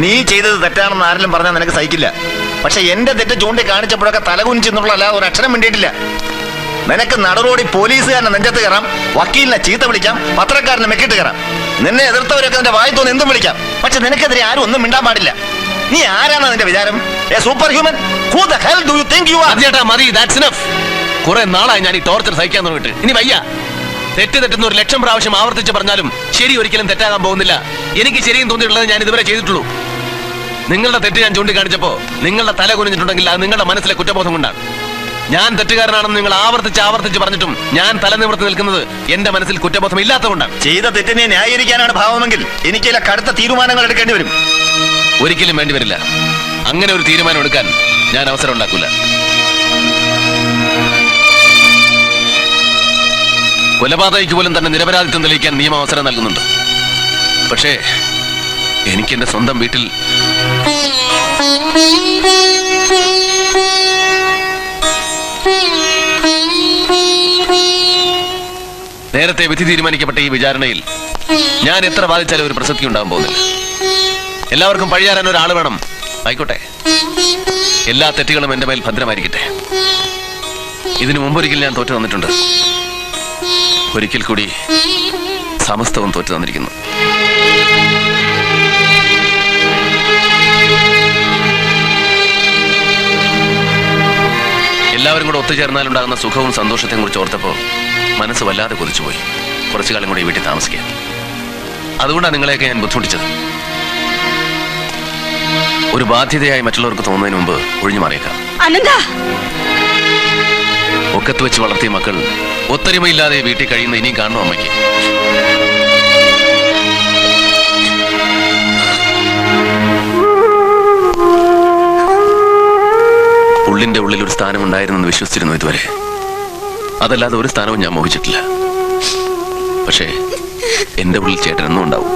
നീ ചെയ്തത് തെറ്റാണെന്ന് ആരെങ്കിലും പറഞ്ഞാൽ നിനക്ക് സഹിക്കില്ല. പക്ഷെ എന്റെ തെറ്റ് ചൂണ്ടി കാണിച്ചപ്പോഴൊക്കെ തലകുനിച്ചെന്നുള്ളതല്ല ഒരു അക്ഷരം വേണ്ടിയിട്ടില്ല. നിനക്ക് നടുറോടി പോലീസുകാരനെ നെഞ്ചത്ത് കയറാം, വക്കീലിനെ ചീത്ത വിളിക്കാം, പത്രക്കാരനെ മെക്കിട്ട് കയറാം, നിന്നെ എതിർത്തവരൊക്കെ നിന്റെ വായി തോന്നി എന്തും വിളിക്കാം. പക്ഷെ നിനക്കെതിരെ ആരും ഒന്നും മിണ്ടാൻ പാടില്ല. നീ ആരാണ് നിന്റെ വിചാരം? Super human? Who the hell do you think you are? മതി, that's enough. കുറെ നാളായി ഞാൻ ഈ ടോർച്ചർ സഹിക്കാൻ തുടങ്ങിയിട്ട്. ഇനി വയ്യ. തെറ്റുന്ന 1,00,000 പ്രാവശ്യം ആവർത്തിച്ച് പറഞ്ഞാലും ശരി ഒരിക്കലും തെറ്റാകാൻ പോകുന്നില്ല. എനിക്ക് ശരിയും തോന്നിയിട്ടുള്ളത് ഞാൻ ഇതുവരെ ചെയ്തിട്ടുള്ളൂ. നിങ്ങളുടെ തെറ്റ് ഞാൻ ചൂണ്ടിക്കാണിച്ചപ്പോ നിങ്ങളുടെ തല കുനിഞ്ഞിട്ടുണ്ടെങ്കിൽ അത് നിങ്ങളുടെ മനസ്സിലെ കുറ്റബോധം കൊണ്ടാണ്. ഞാൻ തെറ്റുകാരനാണെന്ന് നിങ്ങൾ ആവർത്തിച്ച് പറഞ്ഞിട്ടും ഞാൻ തല നിവർത്തി നിൽക്കുന്നത് എന്റെ മനസ്സിൽ കുറ്റബോധം ഇല്ലാത്തതുകൊണ്ടാണ്. ചെയ്ത തെറ്റിനെ ന്യായീകരിക്കാനാണ് ഭാവമെങ്കിൽ എനിക്ക് ചില കടുത്ത തീരുമാനങ്ങൾ എടുക്കേണ്ടി വരും. ഒരിക്കലും വേണ്ടിവരില്ല. അങ്ങനെ ഒരു തീരുമാനം എടുക്കാൻ ഞാൻ അവസരം ഉണ്ടാക്കൂല. കൊലപാതകയ്ക്ക് പോലും തന്നെ നിരപരാധിത്വം തെളിയിക്കാൻ നിയമം അവസരം നൽകുന്നുണ്ട്. പക്ഷേ എനിക്ക് എന്റെ സ്വന്തം വീട്ടിൽ നേരത്തെ വിധി തീരുമാനിക്കപ്പെട്ട ഈ വിചാരണയിൽ ഞാൻ എത്ര വാദിച്ചാലും ഒരു പ്രസക്തി ഉണ്ടാകാൻ പോകുന്നില്ല. എല്ലാവർക്കും പഴിയാറാൻ ഒരാൾ വേണം. ആയിക്കോട്ടെ, എല്ലാ തെറ്റുകളും എന്റെ മേൽ ഭദ്രമായിരിക്കട്ടെ. ഇതിനു മുമ്പൊരിക്കൽ ഞാൻ തോറ്റു തന്നിട്ടുണ്ട്. ഒരിക്കൽ കൂടി സമസ്തവും തോറ്റു തന്നിരിക്കുന്നു. എല്ലാവരും കൂടെ ഒത്തുചേർന്നാലുണ്ടാകുന്ന സുഖവും സന്തോഷത്തെയും കുറിച്ച് ഓർത്തപ്പോൾ മനസ്സ് വല്ലാതെ കൊതിച്ചുപോയി. കുറച്ചു കാലം കൂടി വീട്ടിൽ താമസിക്കാൻ. അതുകൊണ്ടാണ് നിങ്ങളെയൊക്കെ ഞാൻ ബുദ്ധിമുട്ടിച്ചത്. ഒരു ബാധ്യതയായി മറ്റുള്ളവർക്ക് തോന്നുന്നതിന് മുമ്പ് ഒഴിഞ്ഞു മാറിയേക്കാം. ഒക്കത്ത് വെച്ച് വളർത്തിയ മക്കൾ ഒത്തൊരുമയില്ലാതെ വീട്ടിൽ കഴിയുന്ന ഇനിയും കാണണം അമ്മയ്ക്ക്. ഉള്ളിന്റെ ഉള്ളിൽ ഒരു സ്ഥാനം ഉണ്ടായിരുന്നെന്ന് വിശ്വസിച്ചിരുന്നു ഇതുവരെ. അതല്ലാതെ ഒരു സ്ഥാനവും ഞാൻ മോഹിച്ചിട്ടില്ല. പക്ഷേ എന്റെ ഉള്ളിൽ ചേട്ടനെന്നും ഉണ്ടാവും.